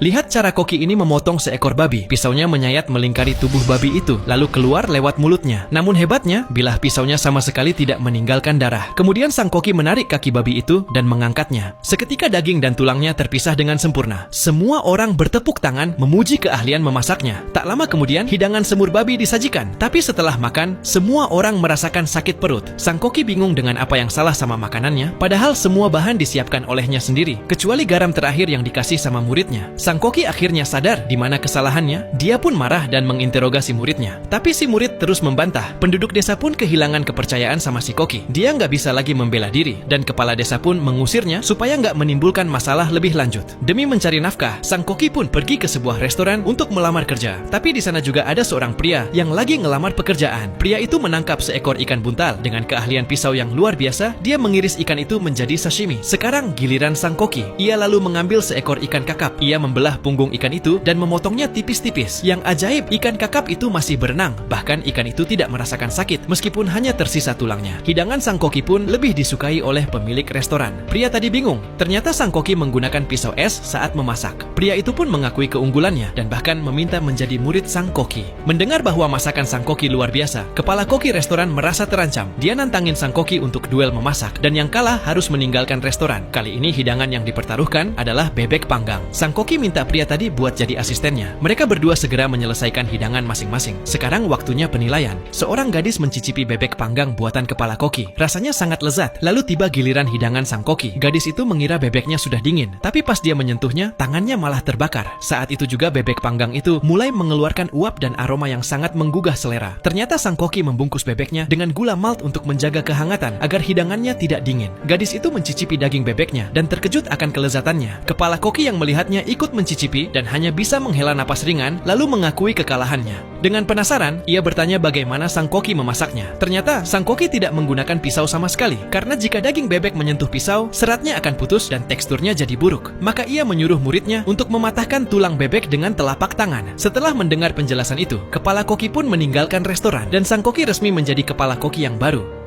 Lihat cara koki ini memotong seekor babi. Pisaunya menyayat melingkari tubuh babi itu, lalu keluar lewat mulutnya. Namun hebatnya, bilah pisaunya sama sekali tidak meninggalkan darah. Kemudian sang koki menarik kaki babi itu dan mengangkatnya. Seketika daging dan tulangnya terpisah dengan sempurna. Semua orang bertepuk tangan memuji keahlian memasaknya. Tak lama kemudian, hidangan semur babi disajikan. Tapi setelah makan, semua orang merasakan sakit perut. Sang koki bingung dengan apa yang salah sama makanannya, padahal semua bahan disiapkan olehnya sendiri, kecuali garam terakhir yang dikasih sama muridnya. Sang koki akhirnya sadar di mana kesalahannya. Dia pun marah dan menginterogasi muridnya. Tapi si murid terus membantah. Penduduk desa pun kehilangan kepercayaan sama si koki. Dia nggak bisa lagi membela diri, dan kepala desa pun mengusirnya supaya nggak menimbulkan masalah lebih lanjut. Demi mencari nafkah, sang koki pun pergi ke sebuah restoran untuk melamar kerja. Tapi di sana juga ada seorang pria yang lagi ngelamar pekerjaan. Pria itu menangkap seekor ikan buntal. Dengan keahlian pisau yang luar biasa, dia mengiris ikan itu menjadi sashimi. Sekarang giliran sang koki. Ia lalu mengambil seekor ikan kakap. Ia membelah punggung ikan itu dan memotongnya tipis-tipis. Yang ajaib, ikan kakap itu masih berenang. Bahkan ikan itu tidak merasakan sakit meskipun hanya tersisa tulangnya. Hidangan sang koki pun lebih disukai oleh pemilik restoran. Pria tadi bingung. Ternyata sang koki menggunakan pisau es saat memasak. Pria itu pun mengakui keunggulannya dan bahkan meminta menjadi murid sang koki. Mendengar bahwa masakan sang koki luar biasa, kepala koki restoran merasa terancam. Dia nantangin sang koki untuk duel memasak, dan yang kalah harus meninggalkan restoran. Kali ini hidangan yang dipertaruhkan adalah bebek panggang. Sang koki minta pria tadi buat jadi asistennya. Mereka berdua segera menyelesaikan hidangan masing-masing. Sekarang waktunya penilaian. Seorang gadis mencicipi bebek panggang buatan kepala koki. Rasanya sangat lezat. Lalu tiba giliran hidangan sang koki. Gadis itu mengira bebeknya sudah dingin, tapi pas dia menyentuhnya, tangannya malah terbakar. Saat itu juga bebek panggang itu mulai mengeluarkan uap dan aroma yang sangat menggugah selera. Ternyata sang koki membungkus bebeknya dengan gula malt untuk menjaga kehangatan agar hidangannya tidak dingin. Gadis itu mencicipi daging bebeknya dan terkejut akan kelezatannya. Kepala koki yang melihatnya ikut mencicipi dan hanya bisa menghela napas ringan lalu mengakui kekalahannya. Dengan penasaran, ia bertanya bagaimana sang koki memasaknya. Ternyata sang koki tidak menggunakan pisau sama sekali, karena jika daging bebek menyentuh pisau, seratnya akan putus dan teksturnya jadi buruk. Maka ia menyuruh muridnya untuk mematahkan tulang bebek dengan telapak tangan. Setelah mendengar penjelasan itu, kepala koki pun meninggalkan restoran dan sang koki resmi menjadi kepala koki yang baru.